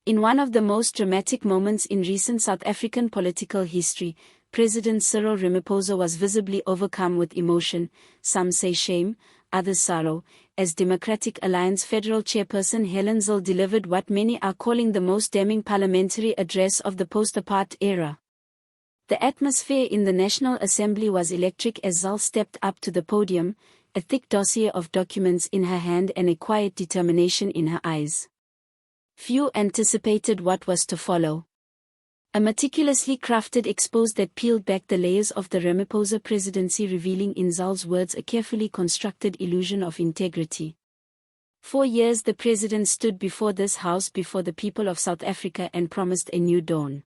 In one of the most dramatic moments in recent South African political history, President Cyril Ramaphosa was visibly overcome with emotion, some say shame, others sorrow, as Democratic Alliance Federal Chairperson Helen Zille delivered what many are calling the most damning parliamentary address of the post-apartheid era. The atmosphere in the National Assembly was electric as Zille stepped up to the podium, a thick dossier of documents in her hand and a quiet determination in her eyes. Few anticipated what was to follow. A meticulously crafted expose that peeled back the layers of the Ramaphosa presidency, revealing in Zille's words a carefully constructed illusion of integrity. 4 years the president stood before this house, before the people of South Africa, and promised a new dawn.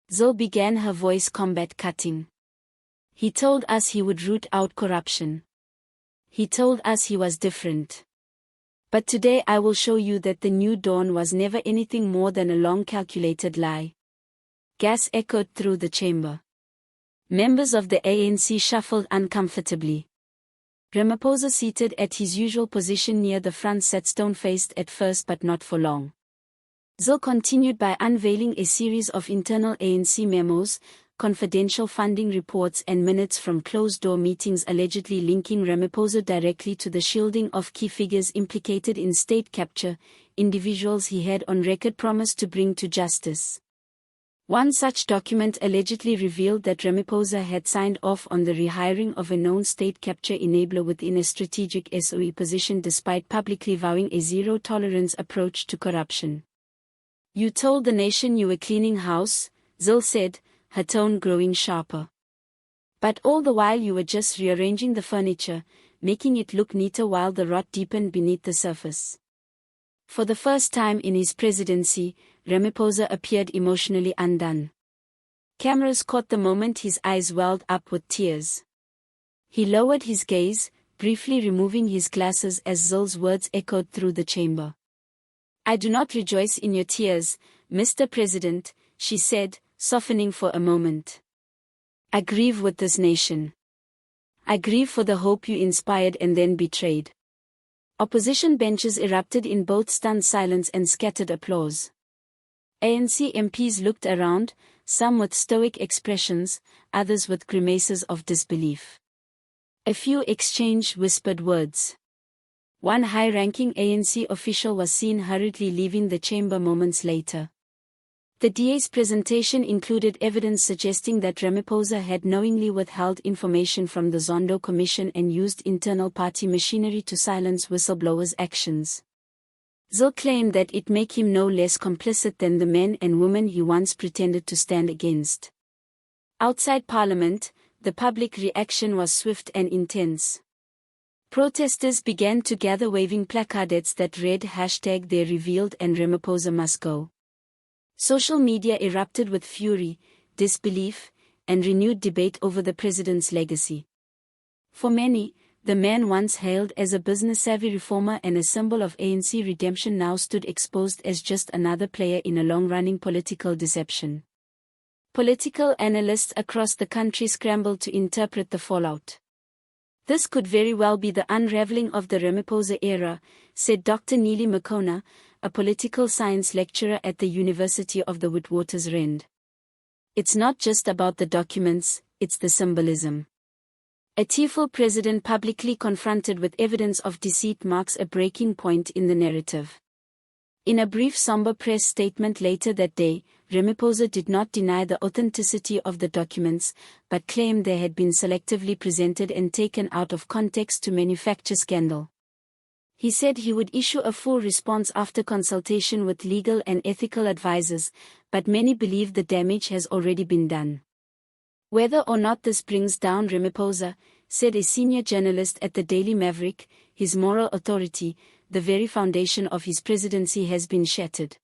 Zille began, her voice combat-cutting. He told us he would root out corruption. He told us he was different. But today I will show you that the new dawn was never anything more than a long calculated lie. Gas echoed through the chamber. Members of the ANC shuffled uncomfortably. Ramaphosa, seated at his usual position near the front, sat stone-faced at first, but not for long. Zille continued by unveiling a series of internal ANC memos, confidential funding reports and minutes from closed-door meetings allegedly linking Ramaphosa directly to the shielding of key figures implicated in state capture, individuals he had on record promised to bring to justice. One such document allegedly revealed that Ramaphosa had signed off on the rehiring of a known state capture enabler within a strategic SOE position, despite publicly vowing a zero-tolerance approach to corruption. "You told the nation you were cleaning house," Zille said, her tone growing sharper. "But all the while you were just rearranging the furniture, making it look neater while the rot deepened beneath the surface." For the first time in his presidency, Ramaphosa appeared emotionally undone. Cameras caught the moment his eyes welled up with tears. He lowered his gaze, briefly removing his glasses as Zille's words echoed through the chamber. "I do not rejoice in your tears, Mr. President," she said, softening for a moment. "I grieve with this nation. I grieve for the hope you inspired and then betrayed." Opposition benches erupted in both stunned silence and scattered applause. ANC MPs looked around, some with stoic expressions, others with grimaces of disbelief. A few exchanged whispered words. One high-ranking ANC official was seen hurriedly leaving the chamber moments later. The DA's presentation included evidence suggesting that Ramaphosa had knowingly withheld information from the Zondo Commission and used internal party machinery to silence whistleblowers' actions. Zille claimed that it made him no less complicit than the men and women he once pretended to stand against. Outside Parliament, the public reaction was swift and intense. Protesters began to gather, waving placards that read #They revealed and Ramaphosa must go. Social media erupted with fury, disbelief, and renewed debate over the president's legacy. For many, the man once hailed as a business-savvy reformer and a symbol of ANC redemption now stood exposed as just another player in a long-running political deception. Political analysts across the country scrambled to interpret the fallout. "This could very well be the unraveling of the Ramaphosa era," said Dr. Neely Makona, a political science lecturer at the University of the Witwatersrand. "It's not just about the documents, it's the symbolism." A tearful president publicly confronted with evidence of deceit marks a breaking point in the narrative. In a brief somber press statement later that day, Ramaphosa did not deny the authenticity of the documents, but claimed they had been selectively presented and taken out of context to manufacture scandal. He said he would issue a full response after consultation with legal and ethical advisors, but many believe the damage has already been done. "Whether or not this brings down Ramaphosa," said a senior journalist at the Daily Maverick, "his moral authority, the very foundation of his presidency, has been shattered."